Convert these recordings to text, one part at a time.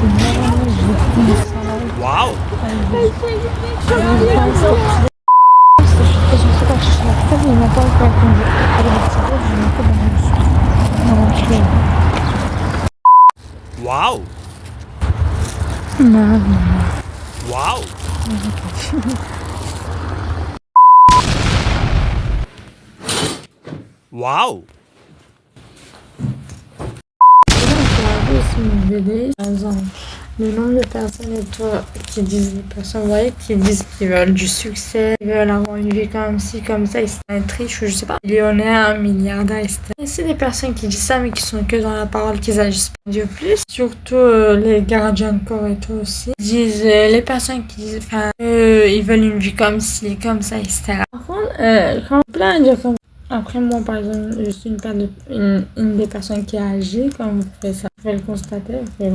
Wow! Wow! Não. Wow! Wow! Par exemple, le nombre de personnes qui disent, les personnes, vous voyez, qui disent qu'ils veulent du succès, qu'ils veulent avoir une vie comme ci, comme ça, ils sont riches, ou je sais pas, millionnaires, milliardaires, etc. Et c'est des personnes qui disent ça, mais qui sont que dans la parole, qui agissent pas Dieu plus. Surtout les gardiens de corps et tout aussi. Ils disent, les personnes qui disent, enfin, ils veulent une vie comme ci, comme ça, etc. Par contre, quand plein de dire comme après, moi, par exemple, je suis une des personnes qui a agi, comme vous pouvez ça. Vous pouvez le constater,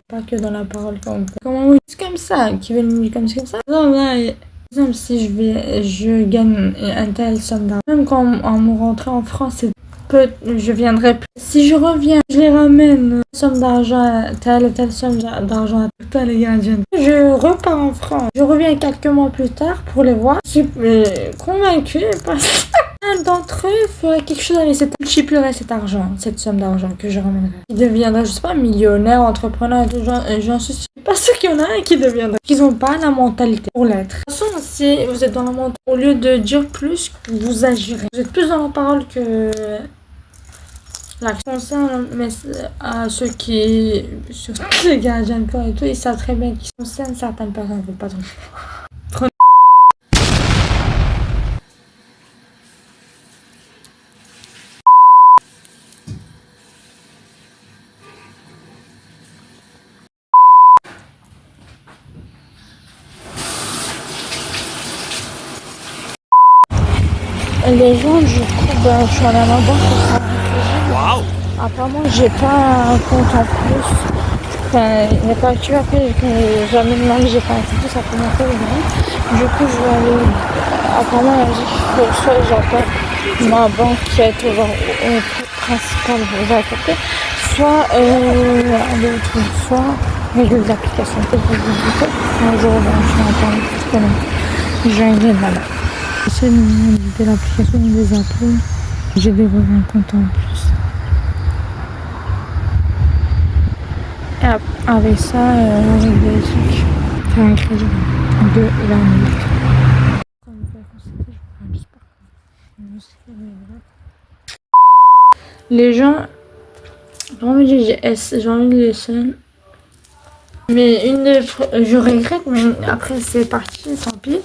pas que dans la parole. Comment vous dites comme ça, qui veulent une vie comme ça. Non, là, par exemple, si je gagne un tel somme d'argent, même quand en me rentrant en France, je viendrai plus. Si je reviens, je les ramène, somme d'argent, telle somme d'argent à toi, les gardiens. Je repars en France. Je reviens quelques mois plus tard pour les voir. Je suis convaincue parce que un d'entre eux ferait quelque chose avec multiplierait cet argent, cette somme d'argent que je ramènerais. Il deviendrait, je sais pas, millionnaire, entrepreneur et tout, j'en suis sûre. Pas sûr qu'il y en a un qui deviendrait. Ils ont pas la mentalité pour l'être. De toute façon, si vous êtes dans la mentalité, au lieu de dire plus, vous agirez. Vous êtes plus dans la parole que l'action. Mais à ceux qui, surtout les gardiens de corps et tout, ils savent très bien qu'ils concernent certaines personnes, pas trop. Les gens, du coup, je suis allée à ma banque pour faire un crédit. Wow! Apparemment, j'ai pas un compte en plus. Enfin, il n'est pas activé. Après, jamais de ma vie, j'ai pas activé, ça peut monter le Du coup, je vais aller. Apparemment, elle a dit qu'il faut soit j'appelle ma banque qui est au principal, vous avez capté, soit soit régler l'application. Un jour, je suis en train de connaître. Je vais aller là-bas. J'essaie de l'application de les appeler. J'ai développé un compte en plus. Et avec ça, on règle des trucs. Faire un crédit de 20 minutes. Comme vous pouvez constater, je peux les gens, j'ai envie de les laisser. Mais je regrette, mais après c'est parti, tant pis.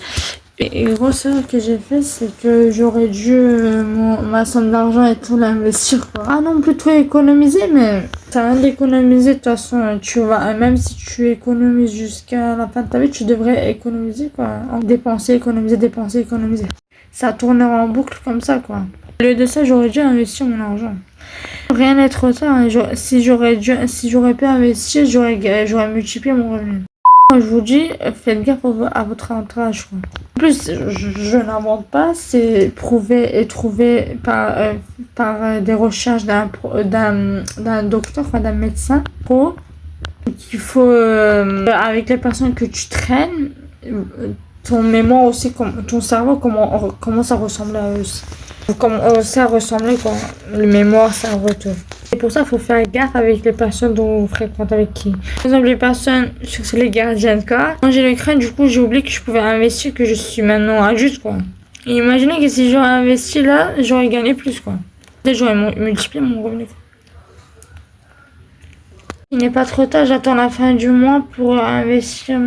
Et grosse erreur que j'ai fait, c'est que j'aurais dû ma somme d'argent et tout l'investir, quoi. Ah non, plutôt économiser, mais ça rien d'économiser. De toute façon, tu vas, même si tu économises jusqu'à la fin de ta vie, tu devrais économiser, quoi. Dépenser, économiser, dépenser, économiser. Ça tournera en boucle comme ça, quoi. Au lieu de ça, j'aurais dû investir mon argent. Rien n'est trop tard. Hein. Si j'aurais pu investir, j'aurais multiplié mon revenu. Je vous dis, faites gaffe à votre entourage. Quoi. En plus, je n'invente pas, c'est prouvé et trouvé par des recherches d'un docteur, enfin d'un médecin pro. Il faut, avec les personnes que tu traînes, ton mémoire aussi, ton cerveau, comment ça ressemble à eux. Comment ça ressemble, quoi. Le mémoire, ça retourne. Et pour ça, il faut faire gaffe avec les personnes dont vous fréquentez avec qui. Par exemple, les personnes, sur les gardiens de corps. Quand j'ai le crâne, du coup, j'ai oublié que je pouvais investir, que je suis maintenant adulte, quoi. Et imaginez que si j'aurais investi là, j'aurais gagné plus, quoi. Peut-être j'aurais multiplié mon revenu. Il n'est pas trop tard, j'attends la fin du mois pour investir.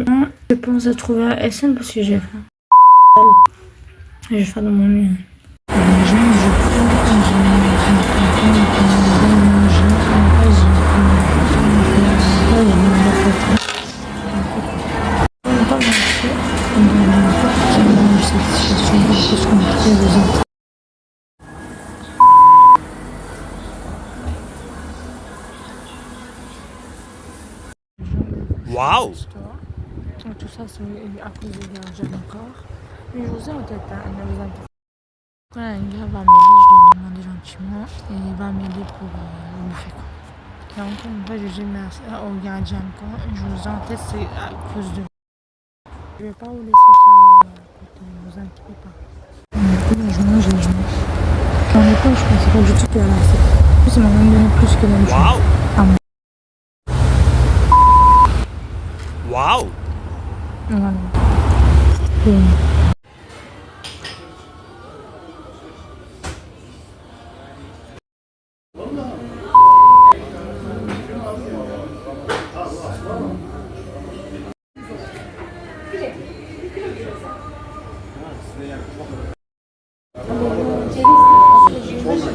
Je pense à trouver un SN parce que j'ai faim. Je vais faire de mon mieux. Wow! Tout ça, c'est à cause des gardiens encore. Mais je vous ai en tête un exemple. Voilà, un gars va m'aider, je lui ai demandé gentiment et il va m'aider pour bouffer, quoi. Et encore une fois, je dis merci au gardien de camp. Je vous en tête, c'est à cause de vous. Je vais pas vous laisser ça ne vous inquiétez pas. Je mange et je mange. En étant, je pensais pas du tout qu'il y a assez. En plus, ils m'ont même donné plus que d'habitude. Wow. Ah bon. Wow. Voilà. Et...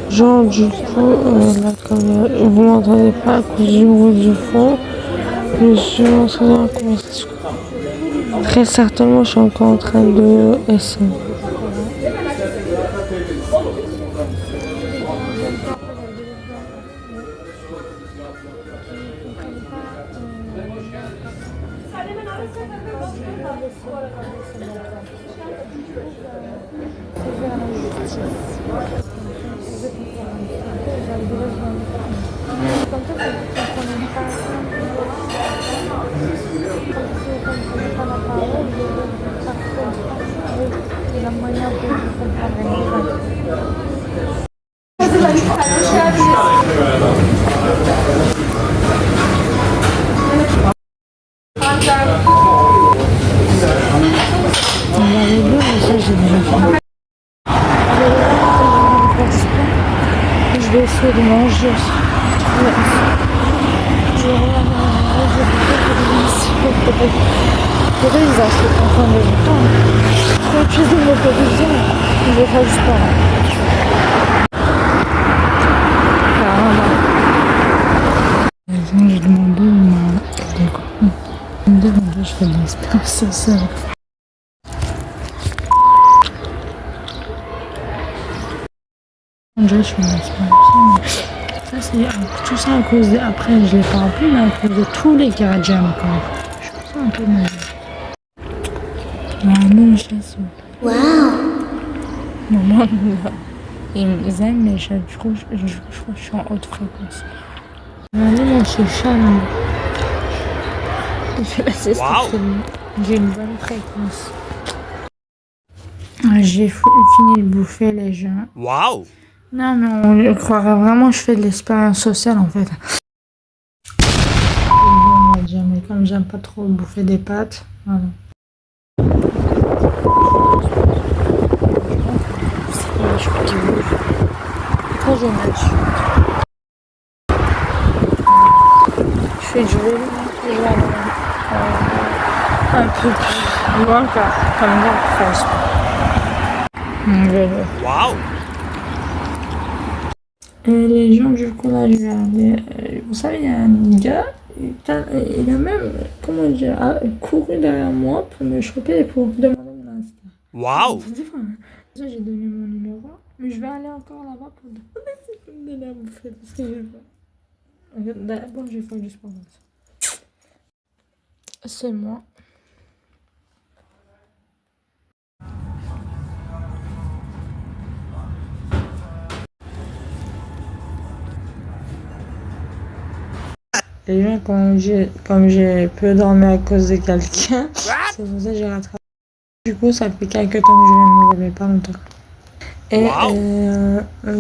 Genre du coup, là, comme vous m'entendez pas à cause du bruit du fond, je suis entrée dans la conversation. Très certainement, je suis encore en train de essayer. Je vais essayer de manger aussi. Je vais peut-être ils achètent en fin de temps. Je vais utiliser mon télévision. Je vais faire du sport. J'ai demandé, il m'a demandé, je fais de l'expérience sociale. Je fais de l'expérience. Ça, c'est tout ça à cause de. Après, je l'ai pas rempli, mais à cause de tous les gardiens encore. Je trouve ça un peu mal. Maman, chasse. Waouh! Maman, ils aiment mes chats. Je crois que je suis en haute fréquence. Regardez mon chat là. Il fait la sieste. J'ai une bonne fréquence. J'ai fini de bouffer les gens. Wow. Non, mais on croirait vraiment que je fais de l'expérience sociale en fait. On va dire, mais comme j'aime pas trop bouffer des pâtes, voilà. Très génial. Je fais du vélo, je vais aller un peu plus loin comme ça pour faire sport. Mon vélo. Wow. Les gens du coup là, je vais aller. Vous savez, il y a un gars, il a même, comment dire, couru derrière moi pour me choper et pour me demander mon Insta. Wow. Ça, j'ai donné mon numéro, mais je vais aller encore là-bas pour demander si je peux me donner à bouffer parce que je veux. D'abord, je vais faire du sport. C'est moi. Les gens, comme j'ai peu dormi à cause de quelqu'un, c'est pour ça que j'ai rattrapé. Du coup, ça fait quelques temps que je viens de me réveiller, pas longtemps. Et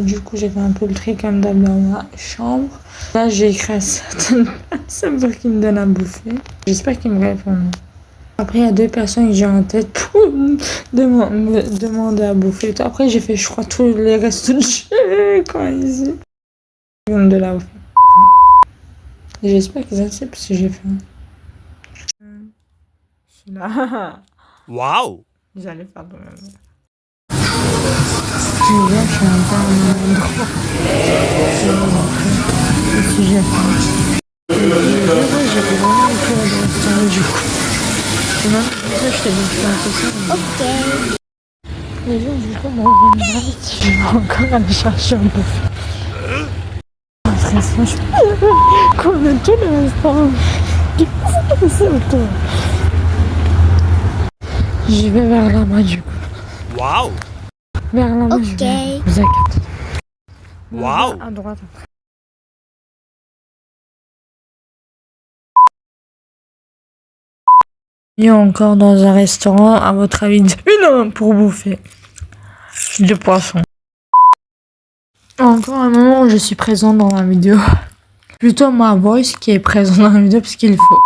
du coup, j'ai fait un peu le tri comme d'hab dans ma chambre. Là, j'ai écrit à certaines personnes pour qu'ils me donnent à bouffer. J'espère qu'ils me répondent. Après, il y a 2 personnes que j'ai en tête pour me demander à bouffer. Après, j'ai fait, je crois, tous les restos de jeu quand ici. Ils vont me donner à bouffer. Et j'espère qu'ils acceptent ce que j'ai fait. Je suis là. Wow. J'allais faire de même. Je suis un peu à mon endroit. Et si j'ai faim. J'ai vraiment un peu de restaurant du coup. Et maintenant, je fais des choses. Ok. Les gens du coup m'ont vraiment si je vais encore aller chercher un peu. Après ça, je fais qu'on a tous les restaurants. Du coup, c'est passé autour. Je vais vers là-bas du coup. Wow. Vers là-bas, je vais. Vous inquiétez. Wow. À droite après. Et encore dans un restaurant, à votre avis, une heure pour bouffer du poisson. Encore un moment où je suis présente dans la vidéo. Plutôt ma voice qui est présente dans la vidéo parce qu'il faut.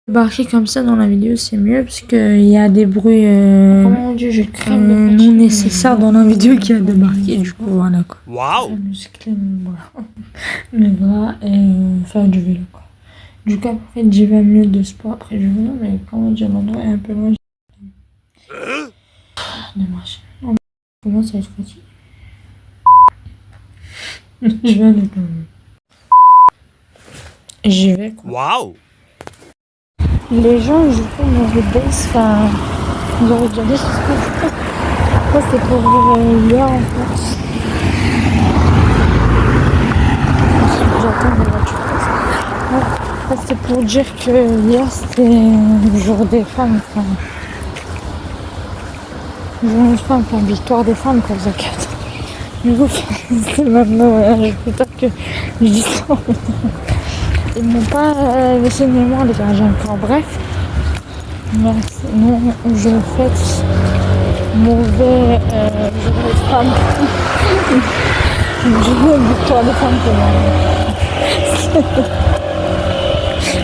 Débarquer comme ça dans la vidéo, c'est mieux parce qu'il y a des bruits non nécessaires dans la vidéo qui a débarqué. Du coup, voilà quoi. Waouh. Muscler mes bras et faire du vélo quoi. Du coup, après, j'ai 20 minutes de sport après du vélo, mais quand j'ai l'endroit est un peu loin, de marcher. On commence à être fatigué. Je vais aller quand même. J'y vais quoi. Waouh. Les gens, du coup, m'auraient baisse, enfin, ils auraient déjà dit ce que je fais. Ça, c'est pour hier en fait. J'attends la voiture. Ça, c'est pour dire que hier, c'était le jour des femmes, enfin. Le jour des femmes, enfin, victoire des femmes, quoi, Zakat. Du coup, c'est maintenant, je peux pas que je dis ça. Ils m'ont pas laissé de mémoire, les gars, j'ai encore. Bref. Merci. Non, je fais mauvais journée de femme. Je veux victoire de femme pour moi.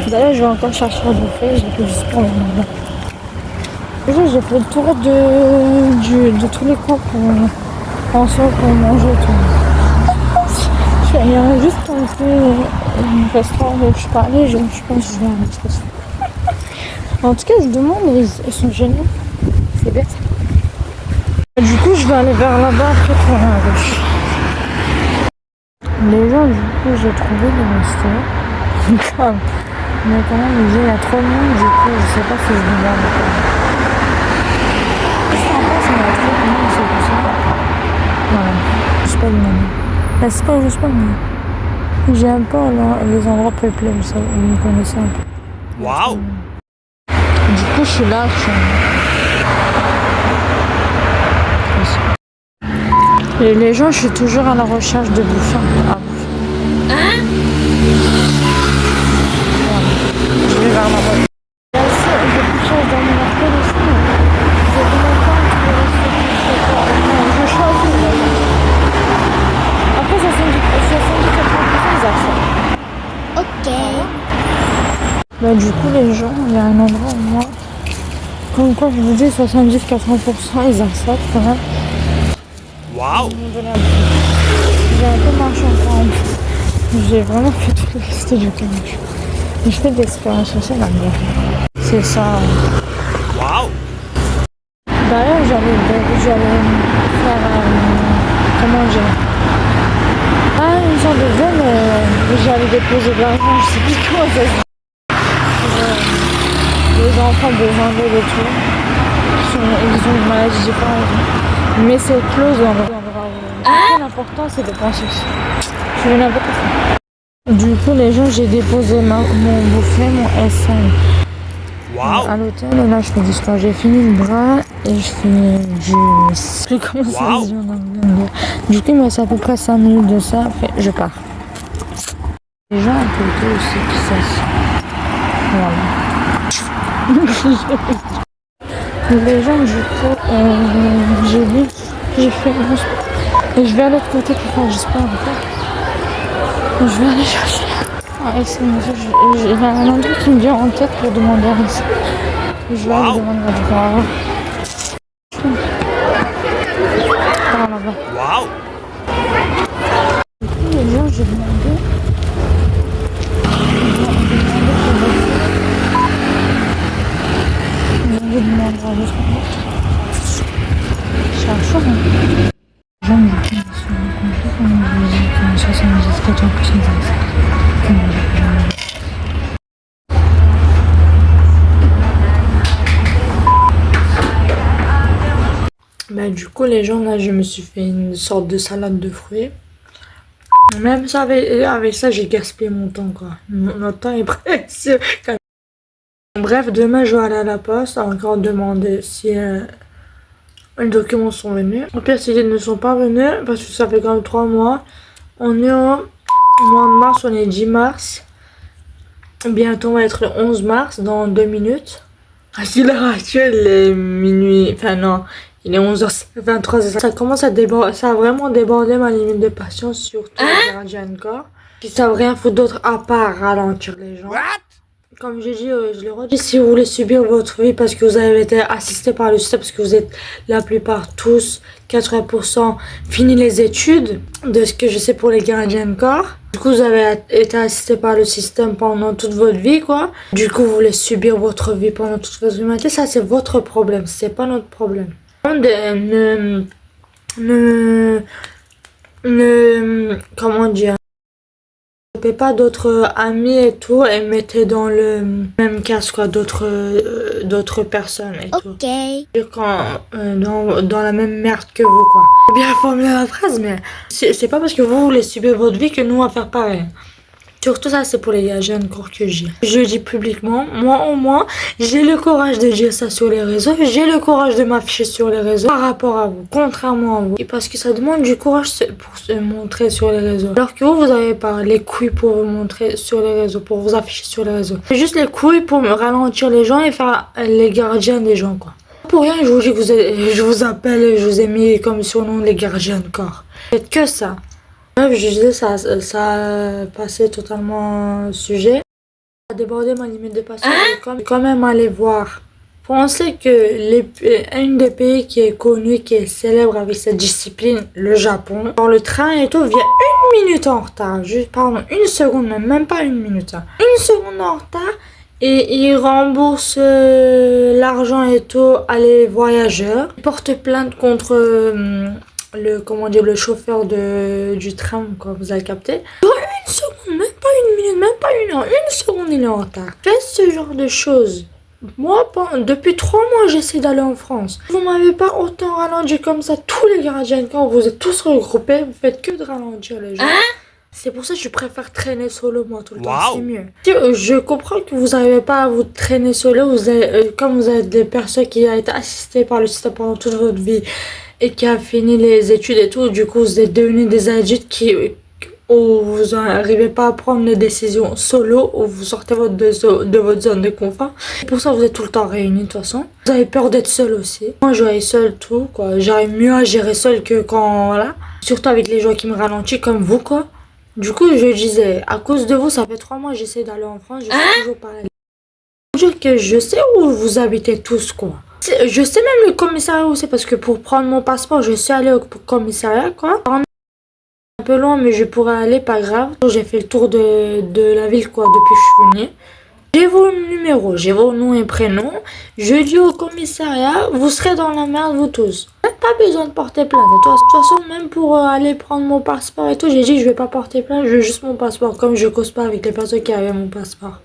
D'ailleurs, je vais encore chercher à bouffer, j'ai fait juste pour le moment. Déjà, j'ai fait le tour de tous les coins en soi pour manger et tout. Il y a juste un restaurant où je suis pas allée, je pense que je vais aller à ça. En tout cas, je demande, ils sont géniaux. C'est bête. Du coup, je vais aller vers là-bas après pour la gauche. Les gens, du coup, j'ai trouvé le restaurant. Mais quand même, il y a trop de monde, du coup, je sais pas si je vais voir le temps. En fait, il y a trop de monde, c'est pour ça. Voilà. Je sais pas du nom. C'est pas juste pas moi. J'aime pas les endroits peuplés, vous savez, vous me connaissez un peu. Waouh. Du coup, je suis là. Et les gens, je suis toujours à la recherche de bouffer. Ah. Je vais vers la voiture. Il y a aussi beaucoup de choses dans mon appel aussi. Je demande pas je choisis. Après, 70-80%, ils acceptent. Ok. Bah, du coup, les gens, il y a un endroit où moi, comme quoi je vous dis, 70-80%, ils acceptent quand même. Waouh. J'ai un peu marché encore. J'ai vraiment fait tout le reste du camion. Je fais de l'expérience sociale là-dedans. C'est ça. Waouh. D'ailleurs, j'allais faire, comment dire, pas une sorte de vœu, mais j'allais déposer de l'argent, je sais plus comment ça se dit. Les enfants besoin d'aide et tout. Ils ont une maladie différente. Mais c'est close dans l'endroit où l'important c'est de penser aussi. Je fais n'importe quoi. Du coup, les gens, j'ai déposé mon bouffet, mon SM Waouh. à l'hôtel. Et là, je fais du sport. J'ai fini le bras et je fais du... Je sais comment ça se dit en anglais. Du coup, il me reste à peu près 5 minutes de ça. Après, je pars. Les gens à côté aussi qui s'assient. Voilà. Les gens, du coup, j'ai fait mon sport. Et je vais à l'autre côté pour faire du sport encore. Je vais aller chercher. Ah, j'ai un endroit qui me vient en tête pour demander à ça. Je vais aller demander à voir. Par là-bas. Waouh. Du coup, les gens, j'ai demandé. Je demande à l'autre. C'est un chaud, hein. Les gens, du coup, ils sont compris comme je vous dis, comme 70-80%. Bah, du coup, les gens, là, je me suis fait une sorte de salade de fruits. Même ça, avec ça, j'ai gaspillé mon temps, quoi. Mon temps est précieux. Bref, demain, je vais aller à la poste, encore demander si les documents sont venus. Au pire, si ils ne sont pas venus, parce que ça fait quand même 3 mois. On est au mois de mars, on est 10 mars. Bientôt, on va être le 11 mars, dans 2 minutes. À l'heure actuelle, il est minuit. Enfin, non, il est 11h23. Ça commence à déborder. Ça a vraiment débordé ma limite de patience, surtout les gardiens de corps. Qui savent rien foutre d'autre à part ralentir les gens. Comme j'ai dit, je le redis, si vous voulez subir votre vie parce que vous avez été assisté par le système, parce que vous êtes la plupart tous, 80%, fini les études, de ce que je sais pour les gardiens de corps. Du coup, vous avez été assisté par le système pendant toute votre vie, quoi. Du coup, vous voulez subir votre vie pendant toute votre humanité. Ça, c'est votre problème, c'est pas notre problème. Comment dire? Pas d'autres amis et tout et mettez dans le même casque quoi d'autres personnes et tout. Dans la même merde que vous quoi. Bien formulé la phrase mais c'est pas parce que vous voulez subir votre vie que nous on va faire pareil. Surtout ça c'est pour les gars jeunes cours que j'ai. Je le dis publiquement, moi au moins j'ai le courage de dire ça sur les réseaux, j'ai le courage de m'afficher sur les réseaux par rapport à vous, contrairement à vous. Et parce que ça demande du courage pour se montrer sur les réseaux. Alors que vous avez pas les couilles pour vous montrer sur les réseaux, pour vous afficher sur les réseaux. C'est juste les couilles pour me ralentir les gens et faire les gardiens des gens quoi. Pour rien je vous dis que je vous appelle et je vous ai mis comme surnom les gardiens de corps. Faites que ça. Bref, je disais, ça a passé totalement sujet. Ça a débordé ma limite de patience. Quand même aller voir. Pensez que un des pays qui est connu, qui est célèbre avec cette discipline, le Japon, dans le train et tout, vient 1 minute en retard. Pardon, 1 seconde, même pas 1 minute. 1 seconde en retard. Et il rembourse l'argent et tout à les voyageurs. Il porte plainte contre... le chauffeur du tram, quoi, vous avez capté. 1 seconde, même pas 1 minute, même pas 1 heure, 1 seconde il est en retard. Faites ce genre de choses. Moi, depuis 3 mois, j'essaie d'aller en France. Vous m'avez pas autant ralenti comme ça. Tous les gardiens de corps, vous êtes tous regroupés, vous faites que de ralentir les gens. C'est pour ça que je préfère traîner solo moi tout le temps, c'est mieux. Je comprends que vous n'arrivez pas à vous traîner solo, comme vous êtes des personnes qui ont été assistées par le système pendant toute votre vie et qui a fini les études et tout, du coup vous êtes devenus des adultes où vous n'arrivez pas à prendre des décisions solo, où vous sortez de votre zone de confort. Et pour ça vous êtes tout le temps réunis de toute façon. Vous avez peur d'être seul aussi. Moi je vais seul tout quoi, j'arrive mieux à gérer seul que quand voilà. Surtout avec les gens qui me ralentissent comme vous quoi. Du coup je disais, à cause de vous ça fait 3 mois que j'essaie d'aller en France, je suis toujours pas allée. Je veux dire que je sais où vous habitez tous quoi. Je sais même le commissariat où c'est parce que pour prendre mon passeport, je suis allée au commissariat quoi. Un peu loin mais je pourrais aller, pas grave. J'ai fait le tour de la ville quoi depuis que je suis venue. J'ai vos numéros, j'ai vos noms et prénoms. Je dis au commissariat, vous serez dans la merde vous tous. Pas besoin de porter plainte. De toute façon, même pour aller prendre mon passeport et tout, j'ai dit je vais pas porter plainte, je veux juste mon passeport. Comme je cause pas avec les personnes qui avaient mon passeport.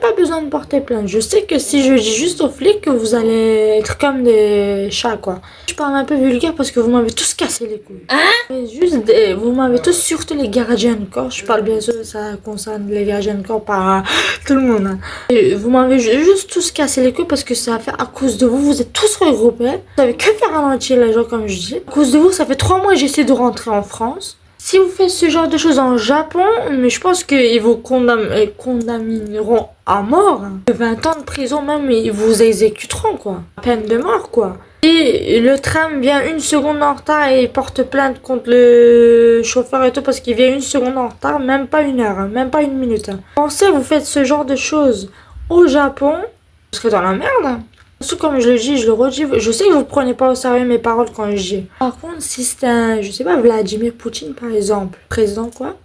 Pas besoin de porter plainte. Je sais que si je dis juste aux flics que vous allez être comme des chats quoi. Je parle un peu vulgaire parce que vous m'avez tous cassé les couilles. Mais vous m'avez tous, surtout les gardiens de corps. Je parle bien sûr, ça concerne les gardiens de corps, pas tout le monde. Hein. Et vous m'avez juste tous cassé les couilles parce que ça fait à cause de vous, vous êtes tous regroupés. Vous savez que faire ralentir les gens comme je dis. À cause de vous, ça fait 3 mois que j'essaie de rentrer en France. Si vous faites ce genre de choses en Japon, mais je pense qu'ils vous condamneront à mort. 20 ans de prison même, ils vous exécuteront quoi. Peine de mort quoi. Et le tram vient 1 seconde en retard et il porte plainte contre le chauffeur et tout parce qu'il vient 1 seconde en retard, même pas 1 heure, hein, même pas 1 minute. Hein. Pensez, vous faites ce genre de choses au Japon, vous serez dans la merde. Hein. Surtout comme je le dis, je le redis, je sais que vous prenez pas au sérieux mes paroles quand je dis. Par contre, si c'était un, je sais pas, Vladimir Poutine par exemple, président quoi,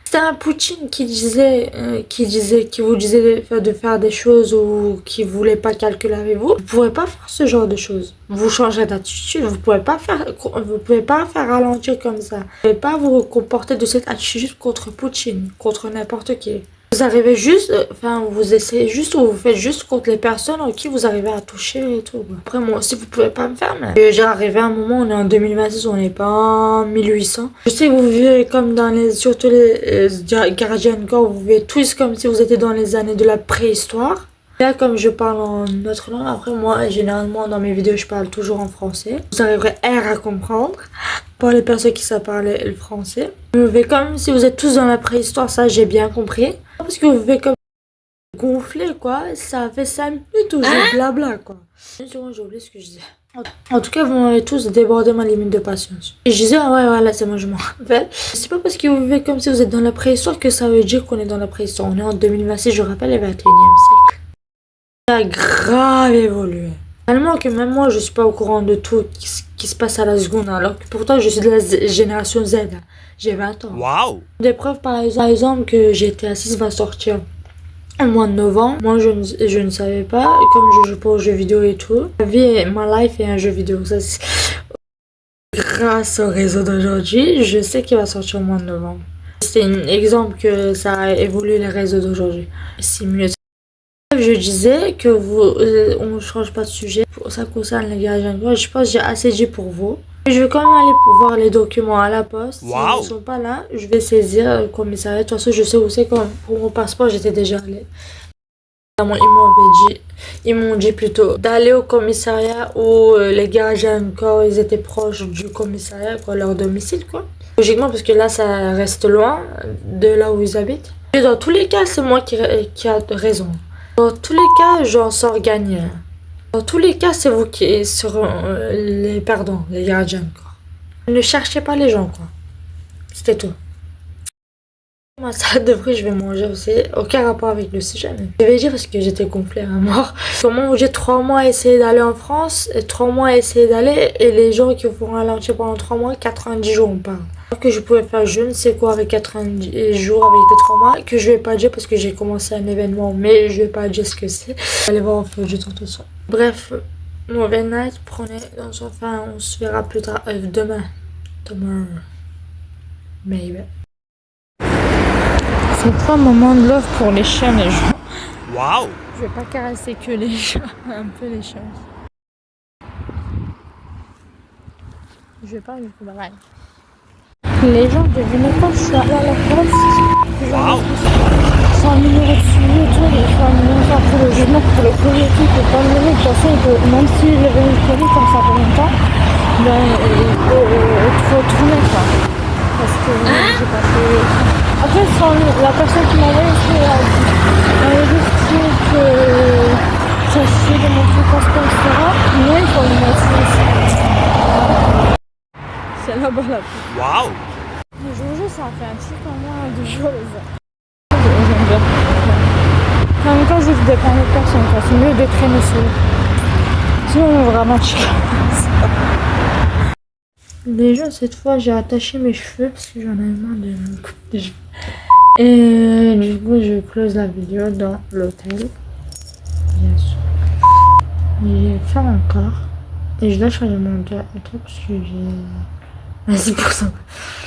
c'était un Poutine qui vous disait de faire des choses ou qui voulait pas calculer avec vous, vous pourrez pas faire ce genre de choses. Vous changerez d'attitude, vous pouvez pas faire ralentir comme ça. Vous pouvez pas vous comporter de cette attitude contre Poutine, contre n'importe qui. Vous arrivez juste, vous essayez juste ou vous faites juste contre les personnes en qui vous arrivez à toucher et tout. Après, moi aussi, vous pouvez pas me faire, mais j'ai arrivé à un moment, on est en 2026, on n'est pas en 1800. Je sais que vous vivez comme surtout les gardiens de corps, vous vivez tous comme si vous étiez dans les années de la préhistoire. Là, comme je parle en notre langue, après moi, généralement, dans mes vidéos, je parle toujours en français. Vous arriverez à comprendre. Pour les personnes qui savent parler le français. Vous vivez comme si vous êtes tous dans la préhistoire, ça j'ai bien compris. Parce que vous vivez comme gonflé, quoi. Ça a fait 5 minutes où je blabla, quoi. Une seconde, j'ai oublié ce que je disais. En tout cas, vous m'avez tous débordé ma limite de patience. Et je disais, ah ouais, voilà, c'est moi, je m'en rappelle. C'est pas parce que vous vivez comme si vous êtes dans la préhistoire que ça veut dire qu'on est dans la préhistoire. On est en 2026, je rappelle, le 21e siècle. Ça a grave évolué. Tellement que même moi, je suis pas au courant de tout qui se passe à la seconde, alors que pourtant, je suis de la génération Z. J'ai 20 ans. Waouh. Des preuves, par exemple, que GTA 6 va sortir au mois de novembre. Moi, je ne savais pas. Comme je joue pas aux jeux vidéo et tout, ma life est un jeu vidéo. Ça, grâce au réseau d'aujourd'hui, je sais qu'il va sortir au mois de novembre. C'est un exemple que ça a évolué les réseaux d'aujourd'hui. C'est mieux. Je disais que on ne change pas de sujet. Ça concerne les gardiens de corps. Je pense que j'ai assez dit pour vous. Je vais quand même aller pour voir les documents à la poste. Wow. S'ils ne sont pas là, je vais saisir le commissariat. De toute façon, je sais où c'est. Comme pour mon passeport, j'étais déjà allée. Ils m'ont dit plutôt d'aller au commissariat où les gardiens de corps, ils étaient proches du commissariat, quoi, leur domicile, quoi. Logiquement, parce que là, ça reste loin de là où ils habitent. Et dans tous les cas, c'est moi qui a raison. Dans tous les cas, j'en sors gagnant. Dans tous les cas, c'est vous qui serez les perdants, les gardiens, quoi. Ne cherchez pas les gens, quoi. C'était tout. Ma salade de fruits, je vais manger aussi. Aucun rapport avec le sujet, mais je vais dire parce que j'étais gonflée à mort. Comment j'ai 3 mois à essayer d'aller en France, et 3 mois à essayer d'aller, et les gens qui vont ralentir pendant 3 mois, 90 jours on parle. Alors que je pouvais faire je ne sais quoi avec 90 jours, avec les 3 mois, que je vais pas dire parce que j'ai commencé un événement, mais je vais pas dire ce que c'est. Allez voir au feu du temps tout ça. Bref, mauvais night, prenez, enfin, on se verra plus tard, demain. Tomorrow. Maybe. C'est pas un moment de love pour les chiens, les gens. Waouh. Je vais pas caresser que les chats, un peu les chiens. Je vais pas jusqu'au baragne. Les gens devinent pas, je suis allée à la poste. Waouh. 100 numéros de suivi et tout, il faut un numéro pour le jugement, pour le colis et tout, il faut pas le numéro. De toute façon, même s'il avait eu le colis comme ça pour longtemps, ben, il faut tourner, quoi. Parce que j'ai pas fait. Après, la personne qui m'a envoyé, elle a dit que ça suffit de montrer le passeport, etc. Mais il faut le montrer ici. C'est là-bas la plus. Waouh. Le jour, ça a fait un truc en moins de jours. En même temps, je dépends de personne, quoi. C'est mieux de traîner seul. Sinon, vraiment, je déjà, cette fois, j'ai attaché mes cheveux parce que j'en avais marre de me couper les cheveux. Et du coup, je close la vidéo dans l'hôtel. Bien sûr. J'ai fait encore. Et je dois changer mon truc parce que j'ai. C'est pour ça.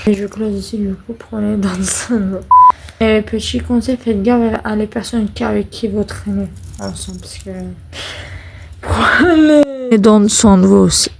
Et je close ici, du coup, prenez dans le salon. Et petit conseil, faites gaffe à les personnes avec qui vous traînez ensemble parce que. Prenez dans le sang de vous aussi.